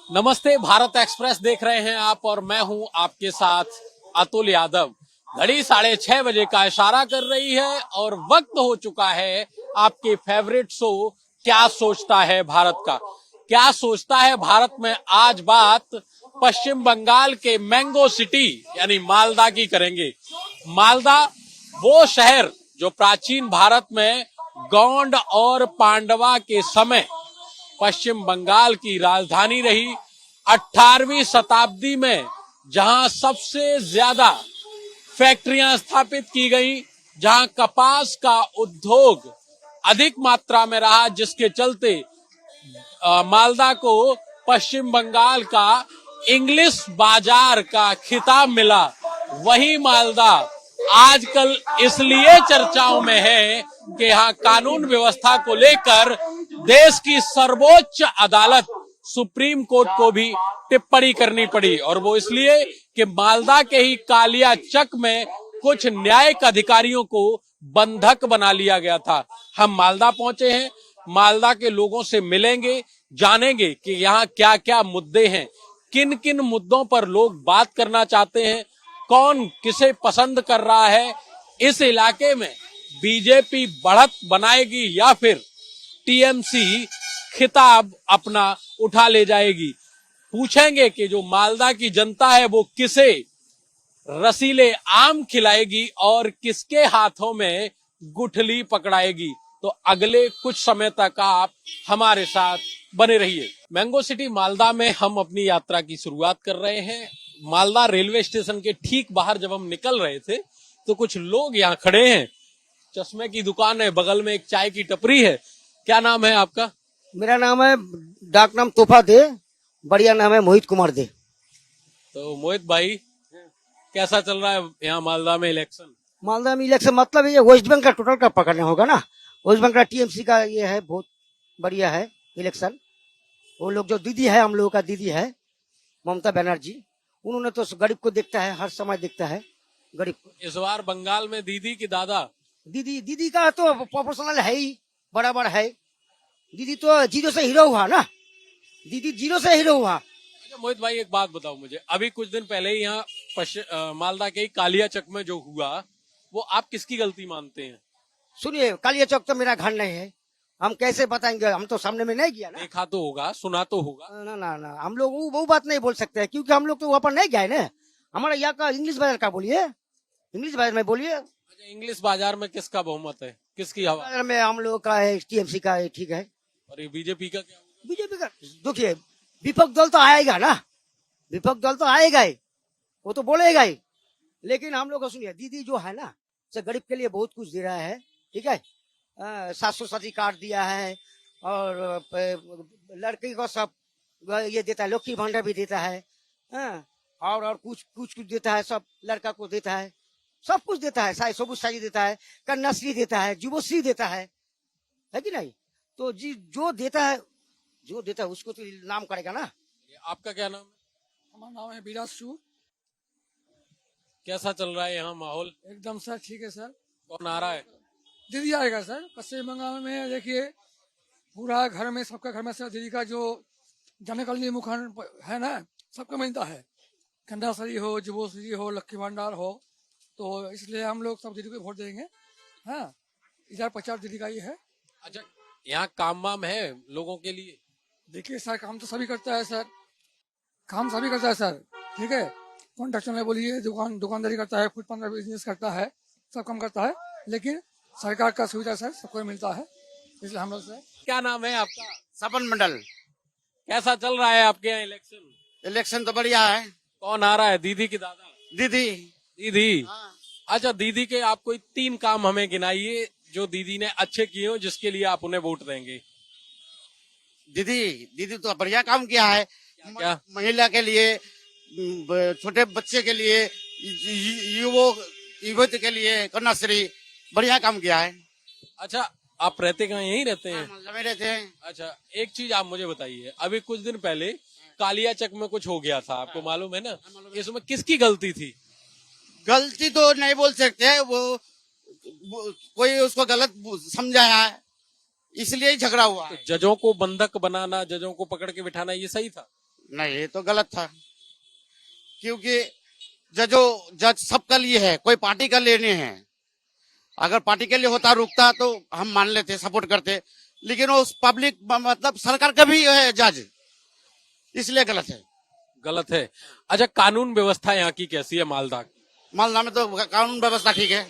नमस्ते, भारत एक्सप्रेस देख रहे हैं आप और मैं हूं आपके साथ अतुल यादव। घड़ी 6:30 बजे का इशारा कर रही है और वक्त हो चुका है आपके फेवरेट शो क्या सोचता है भारत का। क्या सोचता है भारत में आज बात पश्चिम बंगाल के मैंगो सिटी यानी मालदा की करेंगे। मालदा वो शहर जो प्राचीन भारत में गौंड और पांडवा के समय पश्चिम बंगाल की राजधानी रही। 18वीं शताब्दी में जहां सबसे ज्यादा फैक्ट्रियां स्थापित की गई, जहां कपास का उद्योग अधिक मात्रा में रहा, जिसके चलते मालदा को पश्चिम बंगाल का इंग्लिश बाजार का खिताब मिला। वही मालदा आजकल इसलिए चर्चाओं में है कि यहाँ कानून व्यवस्था को लेकर देश की सर्वोच्च अदालत सुप्रीम कोर्ट को भी टिप्पणी करनी पड़ी, और वो इसलिए कि मालदा के ही कालिया चक में कुछ न्यायिक अधिकारियों को बंधक बना लिया गया था। हम मालदा पहुंचे हैं, मालदा के लोगों से मिलेंगे, जानेंगे कि यहाँ क्या क्या मुद्दे हैं, किन किन मुद्दों पर लोग बात करना चाहते हैं, कौन किसे पसंद कर रहा है, इस इलाके में बीजेपी बढ़त बनाएगी या फिर टीएमसी खिताब अपना उठा ले जाएगी। पूछेंगे कि जो मालदा की जनता है वो किसे रसीले आम खिलाएगी और किसके हाथों में गुठली पकड़ाएगी। तो अगले कुछ समय तक आप हमारे साथ बने रहिए। मैंगो सिटी मालदा में हम अपनी यात्रा की शुरुआत कर रहे हैं। मालदा रेलवे स्टेशन के ठीक बाहर जब हम निकल रहे थे तो कुछ लोग यहाँ खड़े हैं। चश्मे की दुकान है, बगल में एक चाय की टपरी है। क्या नाम है आपका? मेरा नाम है डाक नाम तोहफा दे, बढ़िया नाम है मोहित कुमार दे। तो मोहित भाई, कैसा चल रहा है यहाँ मालदा में इलेक्शन? मालदा में इलेक्शन मतलब ये वेस्ट बंगाल का टोटल का पकड़ना होगा ना। वेस्ट बंगाल टीएमसी का ये है, बहुत बढ़िया है इलेक्शन। वो लोग जो दीदी है, हम लोगों का दीदी है ममता बनर्जी, उन्होंने तो गरीब को देखता है, हर समय देखता है गरीब को। इस बार बंगाल में दीदी की दादा? दीदी का तो प्रोपोर्शनल है ही, बराबर है। दीदी तो जीरो से हीरो हुआ ना, दीदी जीरो से हीरो हुआ। अच्छा मोहित भाई, एक बात बताओ मुझे, अभी कुछ दिन पहले ही यहाँ मालदा के कालिया चक में जो हुआ, वो आप किसकी गलती मानते हैं? सुनिए, कालिया चौक तो मेरा घर नहीं है, हम कैसे बताएंगे, हम तो सामने में नहीं गया ना। देखा तो होगा, सुना तो होगा। ना ना ना, हम लोग वो बात नहीं बोल सकते हैं क्योंकि हम लोग तो वहाँ पर नहीं गए ना। हमारा यहाँ का इंग्लिश बाजार का बोलिए, इंग्लिश बाजार में बोलिए। अच्छा, इंग्लिश बाजार में किसका बहुमत है, किसकी हवा? बाजार में हम लोग का है, टीएमसी का है, ठीक है। और ये बीजेपी का क्या हुआ? बीजेपी का देखिए, विपक्ष दल तो आएगा ना, विपक्ष दल तो आएगा ही, वो तो बोलेगा ही। लेकिन हम लोग को सुनिए, दीदी जो है ना, से गरीब के लिए बहुत कुछ दे रहा है, ठीक है। 700 कार्ड दिया है, और लड़की को सब ये देता है, लक्ष्मी भंडार भी देता है, और कुछ कुछ कुछ देता है, सब लड़का को देता है, सब कुछ देता है, सबूत साजी देता है, कन्याश्री देता है, जुबोश्री देता है कि नहीं। तो जी जो देता है उसको तो नाम करेगा ना। आपका क्या नाम है? हमारा नाम है विराज शू। कैसा चल रहा है यहाँ माहौल? एकदम सर ठीक है सर। कौन आ रहा है? दीदी आएगा सर। पश्चिम बंगाल में देखिए पूरा घर में, सबका घर में सर दीदी का जो जनकल्याण मुखंड है ना, सबका मिलता है। कन्याश्री हो, जुबोश्री हो, लक्ष्मी भंडार हो, तो इसलिए हम लोग सब दीदी को वोट देंगे। हाँ, इधर 50 दीदी का ही है। अच्छा, यहाँ काम वाम है लोगों के लिए? देखिए सर, काम तो सभी करता है सर, काम सभी करता है सर, ठीक है। कॉन्ट्रैक्शन में बोलिए, दुकानदारी करता है, फूड पार्लर बिजनेस करता है, सब काम करता है। लेकिन सरकार का सुविधा सर सबको मिलता है, इसलिए हम लोग से। क्या नाम है आपका? सपन मंडल। कैसा चल रहा है आपके यहाँ इलेक्शन? इलेक्शन तो बढ़िया है। कौन आ रहा है, दीदी की दादा? दीदी। दीदी। हाँ। अच्छा, दीदी के आप कोई 3 काम हमें गिनाइए जो दीदी ने अच्छे किए हो, जिसके लिए आप उन्हें वोट देंगे। दीदी तो बढ़िया काम किया है। क्या? महिला के लिए, छोटे बच्चे के लिए, युवती के लिए कन्याश्री, बढ़िया काम किया है। अच्छा, आप रहते कहाँ, यहीं रहते हैं? में रहते हैं। अच्छा, एक चीज आप मुझे बताइए, अभी कुछ दिन पहले कालिया चक में कुछ हो गया था, आपको मालूम है ना? इसमें किसकी गलती थी? गलती तो नहीं बोल सकते, वो कोई उसको गलत समझाया है, इसलिए ही झगड़ा हुआ है। जजों को बंधक बनाना, जजों को पकड़ के बिठाना, ये सही था? नहीं, ये तो गलत था, क्योंकि जज सबका लिए है, कोई पार्टी का लिए नहीं है। अगर पार्टी के लिए होता रुकता तो हम मान लेते, सपोर्ट करते, लेकिन वो पब्लिक मतलब सरकार का भी है जज, इसलिए गलत है। गलत है। अच्छा, कानून व्यवस्था यहाँ की कैसी है मालदा की? मालदा में तो कानून व्यवस्था ठीक है।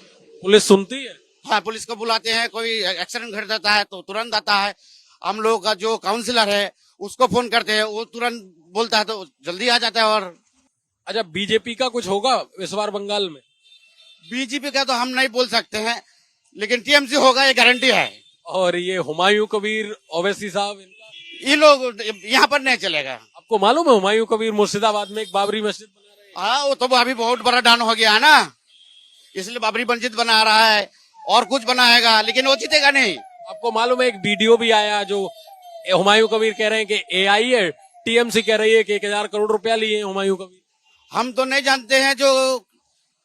पुलिस सुनती है? हाँ, पुलिस को बुलाते हैं, कोई एक्सीडेंट घट जाता है तो तुरंत आता है। हम लोग का जो काउंसिलर है उसको फोन करते हैं, वो तुरंत बोलता है तो जल्दी आ जाता है। और अच्छा, बीजेपी का कुछ होगा इस बार बंगाल में? बीजेपी का तो हम नहीं बोल सकते हैं, लेकिन टीएमसी होगा ये गारंटी है। और ये हुमायूं कबीर ओवैसी साहब, इनका ये लोग यहाँ पर नहीं चलेगा। आपको मालूम है हुमायूं कबीर मुर्शिदाबाद में एक बाबरी मस्जिद बना रहे हैं? हाँ, वो तो अभी बहुत बड़ा डान हो गया है ना, इसलिए बाबरी मस्जिद बना रहा है और कुछ बनाएगा, लेकिन वो जीतेगा नहीं। आपको मालूम है एक वीडियो भी आया जो हुमायूं कबीर कह रहे हैं कि एआई है, टीएमसी कह रही है कि 1,000 करोड़ रुपया लिए हुमायूं कबीर। हम तो नहीं जानते हैं जो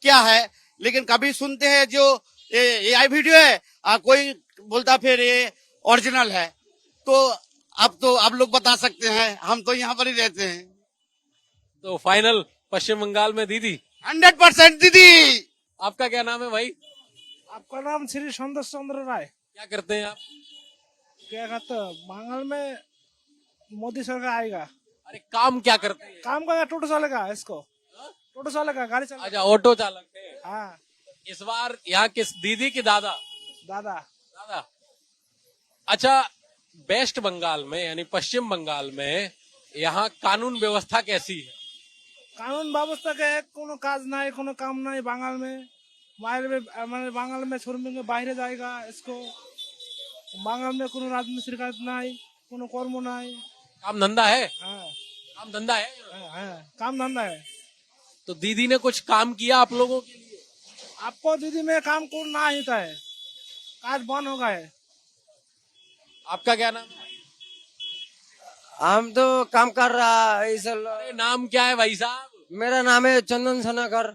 क्या है, लेकिन कभी सुनते हैं जो एआई वीडियो है, कोई बोलता फिर ये ओरिजिनल है। तो आप लोग बता सकते हैं, हम तो यहाँ पर ही रहते हैं। तो फाइनल पश्चिम बंगाल में दीदी। 100% दीदी। आपका क्या नाम है भाई? आपका नाम श्री संतोष चंद्र राय। क्या करते हैं आप? क्या कहते हैं, बंगाल में मोदी सरकार आएगा। अरे काम क्या करते हैं? काम का टोटो चलेगा, इसको टोटो चलेगा, गाड़ी चलेगा। अच्छा, ऑटो चालक है। हाँ, इस बार यहाँ किस दीदी की दादा? दादा। दादा। अच्छा, वेस्ट बंगाल में यानी पश्चिम बंगाल में यहाँ कानून व्यवस्था कैसी है? कानून व्यवस्था के कोनो काज नहीं, कोनो काम नहीं बंगाल में। बाहर में मैंने बंगाल में छोड़ के बाहर जाएगा, इसको बंगाल में कोनो राजनीतिक शिकायत नहीं, कोनो कर्म नहीं। काम धंधा है? हाँ, काम धंधा है। हाँ, काम धंधा है। तो दीदी ने कुछ काम किया आप लोगों के लिए? आपको दीदी में काम को ना होता है, काज बंद हो गए। आपका क्या नाम है? हम तो काम कर रहा है इस अरे नाम क्या है भाई साहब? मेरा नाम है चंदन सनाकर।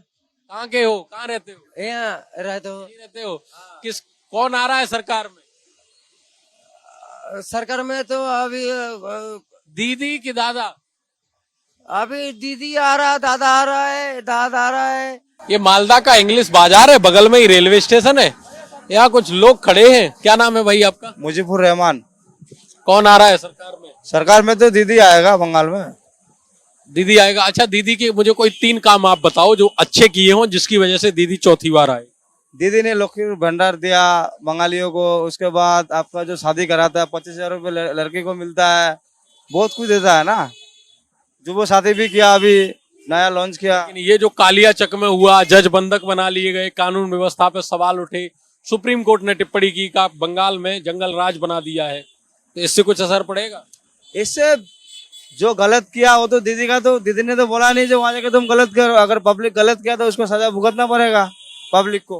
कहाँ के हो? कहाँ रहते हो? यहाँ रहते हो। यहीं रहते हो? कौन आ रहा है सरकार में? सरकार में तो अभी दीदी की दादा? अभी दीदी आ रहा, दादा आ रहा है, दादा आ रहा है। ये मालदा का इंग्लिश बाजार है, बगल में ही रेलवे स्टेशन है। यहाँ कुछ लोग खड़े हैं। क्या नाम है भाई आपका? मुजीबुर रहमान। कौन आ रहा है सरकार में? सरकार में तो दीदी आएगा बंगाल में। दीदी आएगा। अच्छा, दीदी के मुझे कोई 3 काम आप बताओ जो अच्छे किए हों जिसकी वजह से दीदी चौथी बार आए। दीदी ने लक्ष्मी भंडार दिया बंगालियों को, उसके बाद आपका जो शादी कराता है 25,000 रुपये लड़की को मिलता है, बहुत कुछ देता है ना। जो वो शादी भी किया, अभी नया लॉन्च किया। लेकिन ये जो कालियाचक में हुआ, जज बंधक बना लिए गए, कानून व्यवस्था पे सवाल उठे, सुप्रीम कोर्ट ने टिप्पणी की कि बंगाल में जंगल राज बना दिया है, तो इससे कुछ असर पड़ेगा? इससे जो गलत किया वो तो दीदी का, तो दीदी ने तो बोला नहीं जो वहां जाके तुम गलत करो। अगर पब्लिक गलत किया तो उसको सजा भुगतना पड़ेगा पब्लिक को।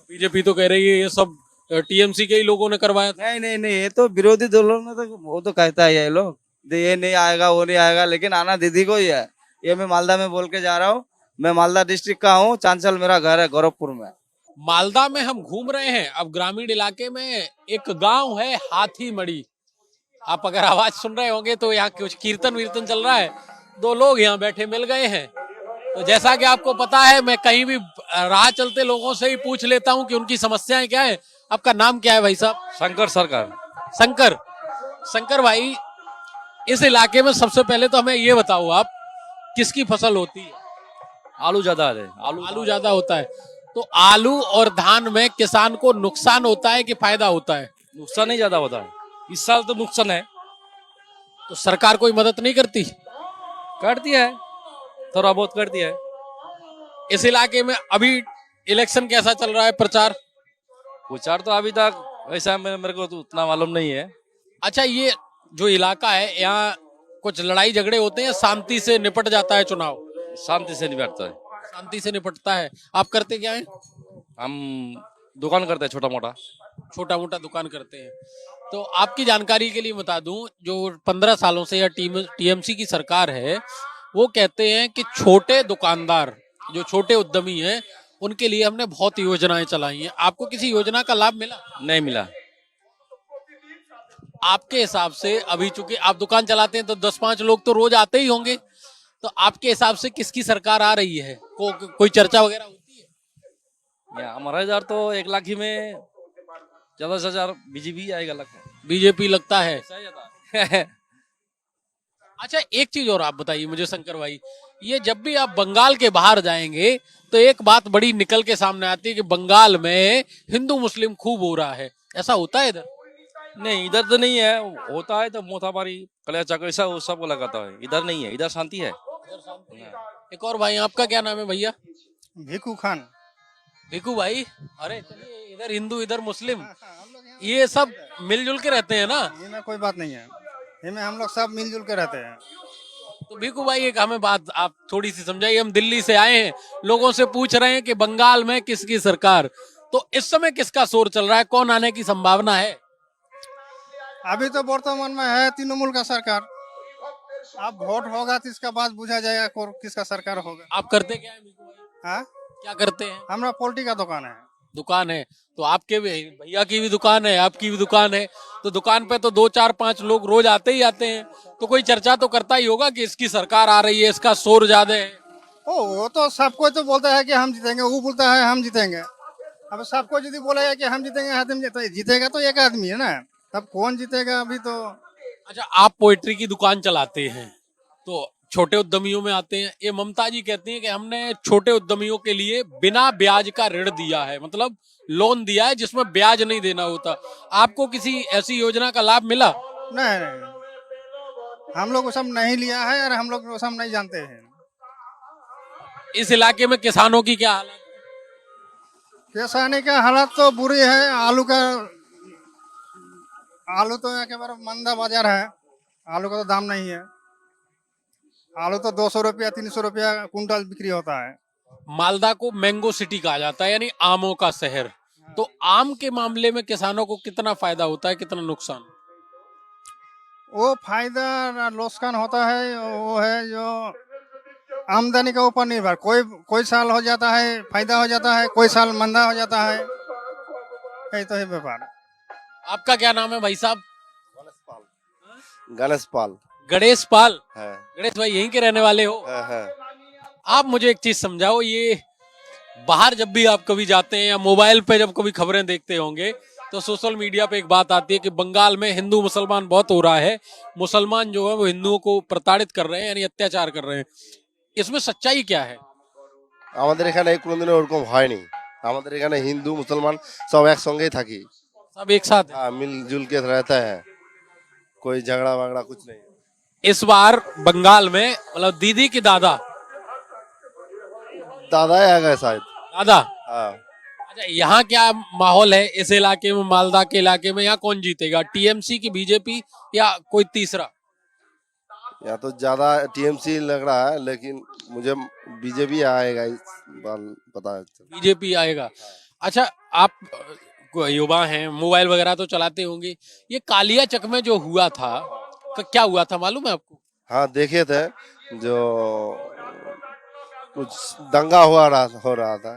बीजेपी तो कह रही है ये सब टीएमसी के ही लोगों ने करवाया था। नहीं नहीं नहीं, ये तो विरोधी दलों ने तो वो तो कहता है ये लोग ये नहीं आएगा वो नहीं आएगा, लेकिन आना दीदी को ही है। ये मैं मालदा में बोल के जा रहा हूँ। मैं मालदा डिस्ट्रिक्ट का हूँ, चांचल मेरा घर है, गोरखपुर में। मालदा में हम घूम रहे हैं। अब ग्रामीण इलाके में एक गांव है हाथीमड़ी। आप अगर आवाज सुन रहे होंगे तो यहाँ कुछ कीर्तन वीर्तन चल रहा है। 2 लोग यहाँ बैठे मिल गए हैं। तो जैसा कि आपको पता है, मैं कहीं भी राह चलते लोगों से ही पूछ लेता हूँ कि उनकी समस्याएं क्या है। आपका नाम क्या है भाई साहब? शंकर सरकार। शंकर भाई, इस इलाके में सबसे पहले तो हमें ये बताओ, आप किसकी फसल होती है? आलू ज्यादा है। आलू ज्यादा होता है। तो आलू और धान में किसान को नुकसान होता है कि फायदा होता है? नुकसान ही ज्यादा होता है। इस साल तो नुकसान है। तो सरकार कोई मदद नहीं करती? करती है, थोड़ा बहुत करती है। इस इलाके में अभी इलेक्शन कैसा चल रहा है, प्रचार? प्रचार तो अभी तक वैसा मेरे को तो उतना मालूम नहीं है। अच्छा, ये जो इलाका है, यहाँ कुछ लड़ाई झगड़े होते हैं, शांति से निपट जाता है चुनाव? शांति से निपटता है। शांति से निपटता है। आप करते क्या है? हम दुकान करते हैं, छोटा मोटा दुकान करते हैं। तो आपकी जानकारी के लिए बता दूं, जो 15 सालों से या टीएमसी की सरकार है, वो कहते हैं कि छोटे दुकानदार, जो छोटे उद्यमी हैं, उनके लिए हमने बहुत योजनाएं चलाई हैं। आपको किसी योजना का लाभ मिला? नहीं मिला। आपके हिसाब से अभी चूंकि आप दुकान चलाते हैं तो 10-5 लोग तो रोज आते ही होंगे, तो आपके हिसाब से किसकी सरकार आ रही है? कोई चर्चा वगैरह होती है? या हमारा इधर तो 1 लाख ही में ज्यादा से ज्यादा बीजेपी आएगा लगता है। बीजेपी लगता है। ऐसा ही जाता है। अच्छा, एक चीज और आप बताइए मुझे शंकर भाई, ये जब भी आप बंगाल के बाहर जाएंगे तो एक बात बड़ी निकल के सामने आती है कि बंगाल में हिंदू मुस्लिम खूब हो रहा है, ऐसा होता है इधर? नहीं, इधर तो नहीं है। होता है तो मोथाबारी कलिया चाको ऐसा वो सब लगाता है। इधर नहीं है, इधर शांति है। एक और भाई, आपका क्या नाम है भैया? भिकू खान। भिकू भाई, अरे चलिए, इधर हिंदू इधर मुस्लिम, ये सब मिलजुल के रहते हैं ना? इनमें कोई बात नहीं है, इनमें हम लोग सब मिलजुल के रहते हैं। तो भिकू भाई एक हमें बात आप थोड़ी सी समझाइए, हम दिल्ली से आए हैं, लोगों से पूछ रहे हैं कि बंगाल में किसकी सरकार, तो इस समय किसका शोर चल रहा है, कौन आने की संभावना है? अभी तो वर्तमान में है तृणमूल का सरकार। अब वोट होगा तो इसका बाद बुझा जाएगा किसका सरकार होगा। आप करते क्या है भिकू भाई? हाँ, क्या करते हैं? हमारा पोल्ट्री का दुकान है। दुकान है, तो आपके भी भैया की भी दुकान है, आपकी भी दुकान है, तो दुकान पे तो 2-4-5 लोग रोज आते ही आते हैं, तो कोई चर्चा तो करता ही होगा कि इसकी सरकार आ रही है, इसका शोर ज्यादा है। वो तो सबको तो बोलता है कि हम जीतेंगे, वो बोलता है हम जीतेंगे। अब सबको यदि बोलेगा कि हम जीतेंगे, आदमी जीतेगा तो एक आदमी है ना, तब कौन जीतेगा अभी तो। अच्छा, आप पोएट्री की दुकान चलाते हैं तो छोटे उद्यमियों में आते हैं, ये ममता जी कहती हैं कि हमने छोटे उद्यमियों के लिए बिना ब्याज का ऋण दिया है, मतलब लोन दिया है जिसमें ब्याज नहीं देना होता। आपको किसी ऐसी योजना का लाभ मिला? नहीं नहीं, हम लोग वो सब नहीं लिया है और हम लोग वो सब नहीं जानते हैं। इस इलाके में किसानों की क्या हालत? किसानी का हालत तो बुरी है। आलू तो एकेबारे मंदा बाजार है, आलू का तो दाम नहीं है। आलू तो 200 रुपया 300 रुपया कुंटल बिक्री होता है। मालदा को मैंगो सिटी कहा जाता है, यानी आमों का शहर, तो आम के मामले में किसानों को कितना फायदा होता है, कितना नुकसान? वो फायदा नुकसान होता है, वो है जो आमदनी के ऊपर निर्भर। कोई साल हो जाता है फायदा हो जाता है, कोई साल मंदा हो जाता है, यही तो है व्यापार। आपका क्या नाम है भाई साहब? गणेश पाल गणेश पाल। है। गणेश भाई यहीं के रहने वाले हो? आप मुझे एक चीज समझाओ, ये बाहर जब भी आप कभी जाते हैं या मोबाइल पे जब कभी खबरें देखते होंगे तो सोशल मीडिया पे एक बात आती है कि बंगाल में हिंदू मुसलमान बहुत हो रहा है, मुसलमान जो है वो हिंदुओं को प्रताड़ित कर रहे हैं, यानी अत्याचार कर रहे हैं, इसमें सच्चाई क्या है? আমাদের এখানে কোনোদিনও ওরকম হয়নি। আমাদের এখানে হিন্দু মুসলমান সব একসঙ্গেই থাকি। सब एक साथ हैं। हाँ, मिलजुल के रहता है, कोई झगड़ा वगड़ा कुछ नहीं। इस बार बंगाल में मतलब दीदी की दादा दादा आ गए शायद। दादा, हाँ, अच्छा यहाँ क्या माहौल है इस इलाके में, मालदा के इलाके में, यहाँ कौन जीतेगा, टीएमसी की बीजेपी या कोई तीसरा? यहाँ तो ज्यादा टीएमसी लग रहा है, लेकिन मुझे बीजेपी आएगा इस बार पता है। बीजेपी आएगा। अच्छा, आप युवा हैं, मोबाइल वगैरह तो चलाते होंगे, ये कालिया चक में जो हुआ था, क्या हुआ था मालूम है आपको? हाँ, देखे थे, जो कुछ दंगा हो रहा था,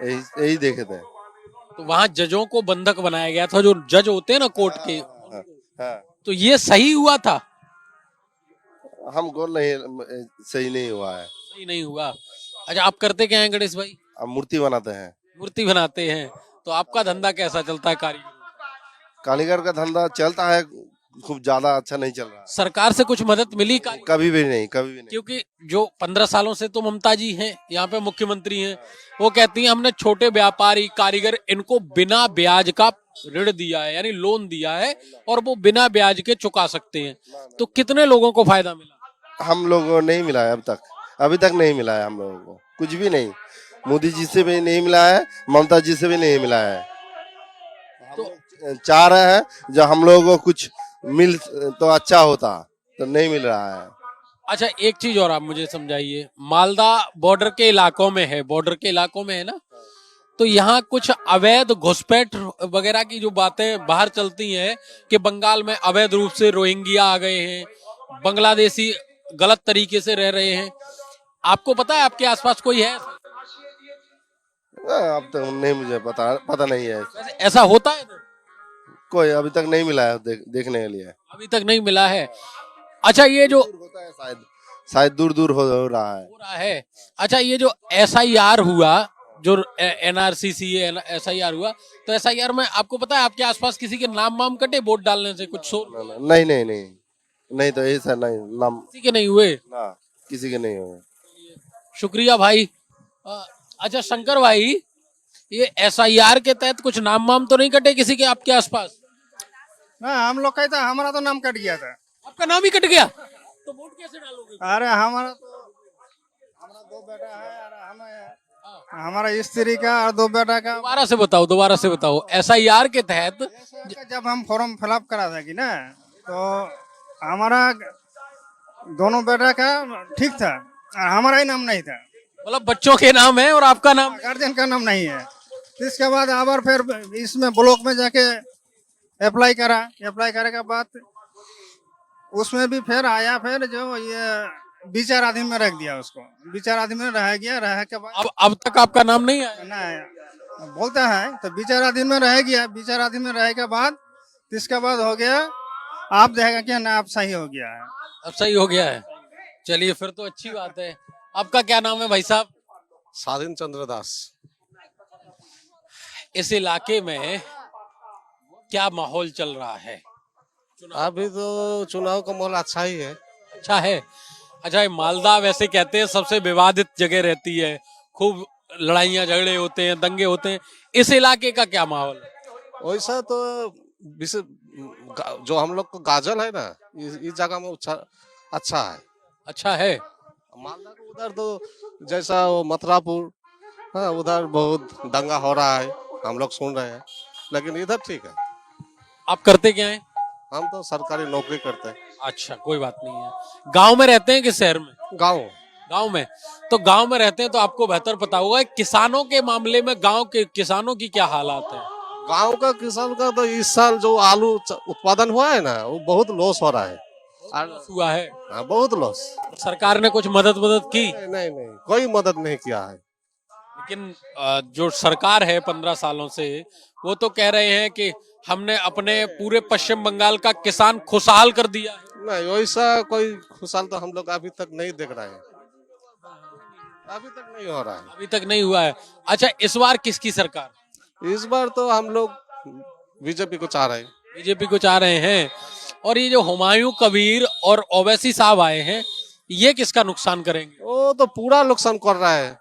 यही देखे थे। तो वहां जजों को बंधक बनाया गया था, जो जज होते हैं ना कोर्ट के। हाँ, तो ये सही हुआ था? हमको नहीं, सही नहीं हुआ है। सही नहीं हुआ। अच्छा, आप करते क्या हैं गणेश भाई? अब मूर्ति बनाते हैं। मूर्ति बनाते हैं, तो आपका धंधा कैसा चलता है कारीगर? कारीगर का धंधा चलता है, खूब ज्यादा अच्छा नहीं चल रहा। सरकार से कुछ मदद मिली कारीगर? कभी भी नहीं, कभी भी नहीं। क्योंकि जो 15 सालों से तो ममता जी हैं, यहाँ पे मुख्यमंत्री हैं, वो कहती हैं हमने छोटे व्यापारी कारीगर इनको बिना ब्याज का ऋण दिया है, यानी लोन दिया है, और वो बिना ब्याज के चुका सकते हैं। तो कितने लोगों को फायदा मिला? हम लोगों को नहीं मिला है अभी तक नहीं मिला है हम लोगों को, कुछ भी नहीं। मोदी जी से भी नहीं मिला है, ममता जी से भी नहीं मिला है। तो चाह रहे हैं जो हम लोगों को कुछ मिल तो अच्छा होता, तो नहीं मिल रहा है। अच्छा, एक चीज और आप मुझे समझाइए, मालदा बॉर्डर के इलाकों में है, बॉर्डर के इलाकों में है ना, तो यहाँ कुछ अवैध घुसपैठ वगैरह की जो बातें बाहर चलती हैं कि बंगाल में अवैध रूप से रोहिंग्या आ गए हैं, बांग्लादेशी गलत तरीके से रह रहे हैं, आपको पता है आपके आसपास कोई है? अब तो नहीं, मुझे पता नहीं है। वैसे ऐसा होता है? कोई अभी तक नहीं मिला है देखने के लिए। अभी तक नहीं मिला है। अच्छा ये जो होता है शायद दूर दूर हो रहा है। अच्छा ये जो SIR हुआ, जो NRCC SIR हुआ, तो SIR में आपको पता है आपके आसपास किसी के नाम वाम कटे वोट डालने से कुछ नहीं तो ऐसा नहीं नाम किसी के नहीं हुए? ना किसी के नहीं हुए। शुक्रिया भाई। अच्छा शंकर भाई, ये SIR के तहत कुछ नाम वाम तो नहीं कटे किसी के आपके आसपास? ना हम लोग का था, हमारा तो नाम कट गया था। आपका नाम ही कट गया तो वोट कैसे डालोगे? अरे हमारा दो बेटा है और हमारा स्त्री का और दो बेटा का। दोबारा से बताओ SIR के तहत जब हम फॉर्म फिलअप करा था कि ना, तो हमारा दोनों बेटा का ठीक था और हमारा ही नाम नहीं था। मतलब बच्चों के नाम है और आपका नाम? गार्जियन का नाम नहीं है। इसके बाद आबर फिर इसमें ब्लॉक में जाके अप्लाई करे के बाद उसमें भी फिर आया, फिर जो ये विचाराधीन में रख दिया उसको, विचाराधीन में रह गया। रह के बाद अब तक आपका नाम नहीं आया? नहीं बोलता है तो विचाराधीन में रह गया। विचाराधीन में रह के बाद इसके बाद हो गया, आप देखेगा कि ना आप सही हो गया है। अब सही हो गया है, चलिए फिर तो अच्छी बात है। आपका क्या नाम है भाई साहब? स्वाधीन चंद्र दास। इस इलाके में क्या माहौल चल रहा है? अभी तो चुनाव का माहौल अच्छा ही है। अच्छा है। अच्छा ये मालदा वैसे कहते हैं सबसे विवादित जगह रहती है, खूब लड़ाइयाँ झगड़े होते हैं, दंगे होते हैं। इस इलाके का क्या माहौल है? वैसा तो जो हम लोग को गाजल है ना, इस जगह में अच्छा है। अच्छा है। मालदा को उधर तो जैसा वो मथुरापुर, हाँ उधर बहुत दंगा हो रहा है, हम लोग सुन रहे हैं। लेकिन इधर ठीक है। आप करते क्या हैं? हम तो सरकारी नौकरी करते हैं। अच्छा कोई बात नहीं है। गांव में रहते हैं कि शहर में? गांव में। तो गांव में रहते हैं तो आपको बेहतर पता होगा किसानों के मामले में गांव के किसानों की क्या हालात है। गांव का किसान का तो इस साल जो आलू उत्पादन हुआ है ना, वो बहुत लॉस हो रहा है। हुआ है? हाँ बहुत लॉस। सरकार ने कुछ मदद की? नहीं कोई मदद नहीं किया है। लेकिन जो सरकार है 15 सालों से, वो तो कह रहे हैं कि हमने अपने पूरे पश्चिम बंगाल का किसान खुशहाल कर दिया है। नहीं वैसा कोई खुशहाल तो हम लोग अभी तक नहीं देख रहे हैं। अभी तक नहीं हो रहा है। अभी तक नहीं हुआ है। अच्छा इस बार किसकी सरकार? इस बार तो हम लोग बीजेपी को चाह रहे हैं। बीजेपी को चाह रहे हैं। और ये जो हुमायूं कबीर और ओवैसी साहब आए हैं, ये किसका नुकसान करेंगे? वो तो पूरा नुकसान कर रहा है।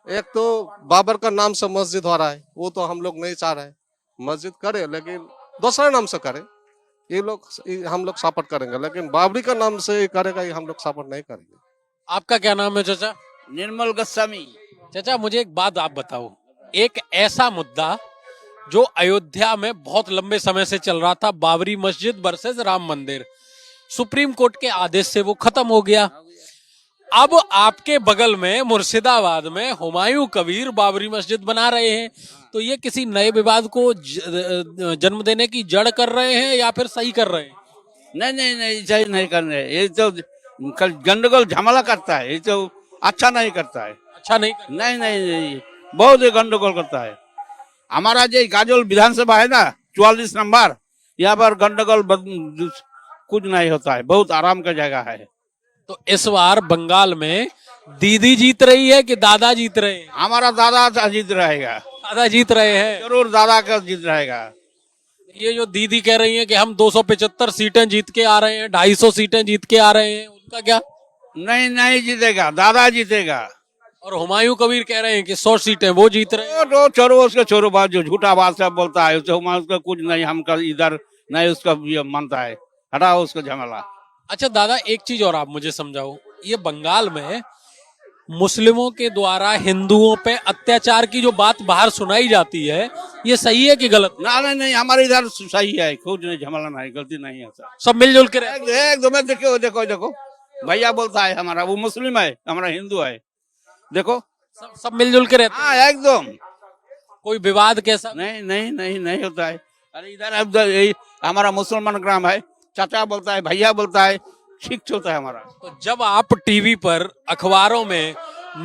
एक तो बाबर का नाम से मस्जिद हो रहा है, वो तो हम लोग नहीं चाह रहे। मस्जिद करे लेकिन दूसरा नाम से करे, ये लोग हम लोग सपोर्ट करेंगे। लेकिन बाबरी का नाम से करेगा, ये हम लोग सपोर्ट नहीं करेंगे। आपका क्या नाम है चाचा? निर्मल गोस्वामी। चाचा मुझे एक बात आप बताओ, एक ऐसा मुद्दा जो अयोध्या में बहुत लंबे समय से चल रहा था, बाबरी मस्जिद वर्सेस राम मंदिर, सुप्रीम कोर्ट के आदेश से वो खत्म हो गया। अब आपके बगल में मुर्शिदाबाद में हुमायूं कबीर बाबरी मस्जिद बना रहे हैं, तो ये किसी नए विवाद को जन्म देने की जड़ कर रहे हैं या फिर सही कर रहे हैं? नहीं सही नहीं कर रहे। ये तो गंडगोल झमेला करता है, ये तो अच्छा नहीं करता है। अच्छा नहीं करता। नहीं बहुत गंडगोल करता है। हमारा जो गाजोल विधानसभा है ना 44 नंबर, यहाँ पर गंडगोल कुछ नहीं होता है, बहुत आराम का जगह है। तो इस बार बंगाल में दीदी जीत रही है कि दादा जीत रहे हैं? हमारा दादा जीत रहेगा। दादा जीत रहे हैं? जरूर दादा का जीत रहेगा। ये जो दीदी कह रही है कि हम 275 सीटें जीत के आ रहे हैं, 250 सीटें जीत के आ रहे हैं, उनका क्या? नहीं जीतेगा, दादा जीतेगा। और हुमायूं कबीर कह रहे हैं कि 100 सीटें वो जीत रहे हैं। तो छोड़ो उसके, छोड़ो बात, जो झूठा बात सब बोलता है उसका कुछ नहीं, हम इधर नहीं उसका मानता है, हटाओ उसको झमेला। अच्छा दादा एक चीज और आप मुझे समझाओ, ये बंगाल में मुस्लिमों के द्वारा हिंदुओं पे अत्याचार की जो बात बाहर सुनाई जाती है, ये सही है कि गलत? नहीं हमारे इधर सही है, खुद नहीं, झमेला नहीं, गलती नहीं है सर। सब मिलजुल के एकदम। देखो भैया बोलता है हमारा, वो मुस्लिम है, हमारा हिंदू है, देखो सब मिलजुल के रहते हैं। हाँ एकदम। कोई विवाद कैसा? नहीं होता है। अरे इधर हमारा मुसलमान ग्राम है, चाचा बोलता है, भैया बोलता है, ठीक चलता है हमारा। तो जब आप टीवी पर, अखबारों में,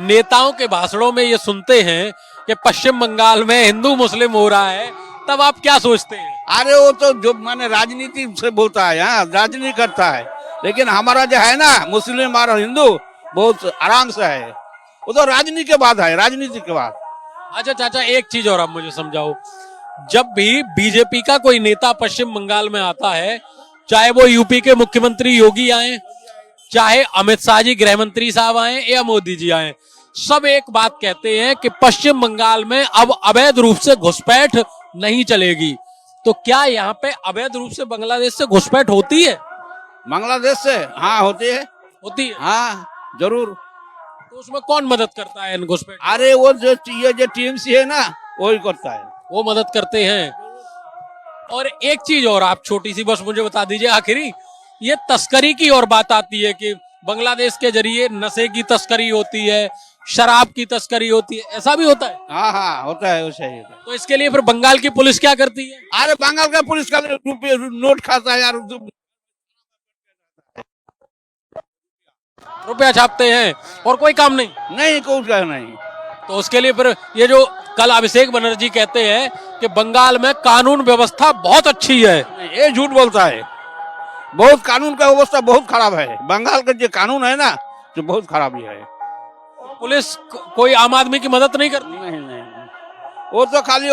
नेताओं के भाषणों में ये सुनते हैं कि पश्चिम बंगाल में हिंदू मुस्लिम हो रहा है, तब आप क्या सोचते हैं? अरे वो तो जो माने राजनीति से बोलता है, हाँ राजनीति करता है, लेकिन हमारा जो है ना मुस्लिम और हिंदू बहुत आराम से है। वो तो राजनीति के बाद है, राजनीति के बाद। अच्छा चाचा, एक चीज और आप मुझे समझाओ, जब भी बीजेपी का कोई नेता पश्चिम बंगाल में आता है, चाहे वो यूपी के मुख्यमंत्री योगी आए, चाहे अमित शाह जी गृह मंत्री साहब आए या मोदी जी आए, सब एक बात कहते हैं कि पश्चिम बंगाल में अब अवैध रूप से घुसपैठ नहीं चलेगी। तो क्या यहाँ पे अवैध रूप से बांग्लादेश से घुसपैठ होती है? बांग्लादेश से हाँ होती है, होती है। हाँ जरूर। तो उसमें कौन मदद करता है इन घुसपैठ? अरे वो जो ये जो टीएमसी है ना वही करता है, वो मदद करते हैं। और एक चीज और आप छोटी सी बस मुझे बता दीजिए आखिरी, ये तस्करी की और बात आती है कि बांग्लादेश के जरिए नशे की तस्करी होती है, शराब की तस्करी होती है, ऐसा भी होता है? हाँ हाँ होता है, वो सही होता है। तो इसके लिए फिर बंगाल की पुलिस क्या करती है? अरे बंगाल का पुलिस का रुपये नोट खाता है यार, रुपया छापते हैं और कोई काम नहीं। नहीं कोई का नहीं। तो उसके लिए फिर ये जो कल अभिषेक बनर्जी कहते हैं कि बंगाल में कानून व्यवस्था बहुत अच्छी है, ये झूठ बोलता है। बहुत कानून का व्यवस्था बहुत खराब है, बंगाल का जो कानून है ना जो बहुत खराब ही है। पुलिस कोई आम आदमी की मदद नहीं करती? नहीं नहीं, वो तो खाली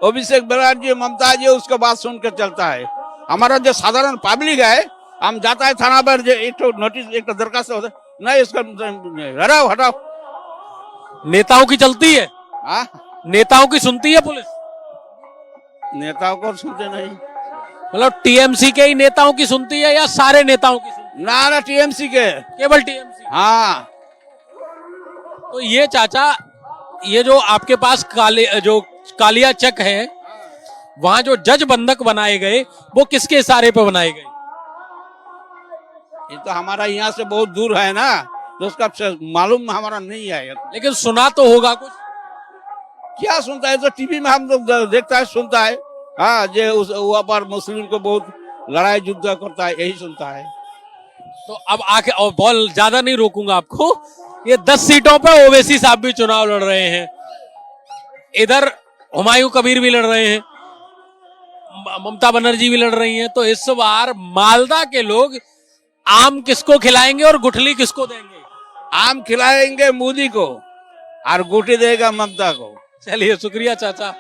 अभिषेक बनर्जी ममता जी उसके बात सुन के चलता है। हमारा जो साधारण पब्लिक है, हम जाता है थाना पर, एक तो नोटिस एक तो दरखास्त होता है, नहीं इसका हटाओ हटाओ। नेताओं की चलती है? हाँ नेताओं की सुनती है पुलिस? नेताओं को सुनते नहीं। मतलब टीएमसी के ही नेताओं की सुनती है या सारे नेताओं की सुनती है? ना टीएमसी के, केवल टीएमसी? हाँ। तो ये चाचा, ये जो आपके पास जो कालिया चक है, वहां जो जज बंधक बनाए गए वो किसके इशारे पे बनाए गए? ये तो हमारा यहाँ से बहुत दूर है ना, तो उसका मालूम हमारा नहीं है। लेकिन सुना तो होगा कुछ? क्या सुनता है, तो टीवी में हम लोग देखता है सुनता है। हाँ जे उस वहाँ पर मुस्लिम को बहुत लड़ाई युद्ध करता है, यही सुनता है। तो अब आके और बॉल ज्यादा नहीं रोकूंगा आपको, ये 10 सीटों पे ओवैसी साहब भी चुनाव लड़ रहे हैं, इधर हुमायूं कबीर भी लड़ रहे हैं, ममता बनर्जी भी लड़ रही हैं। तो इस बार मालदा के लोग आम किसको खिलाएंगे और गुठली किसको देंगे? आम खिलाएंगे मोदी को और गुटी देगा ममता को। चलिए शुक्रिया चाचा।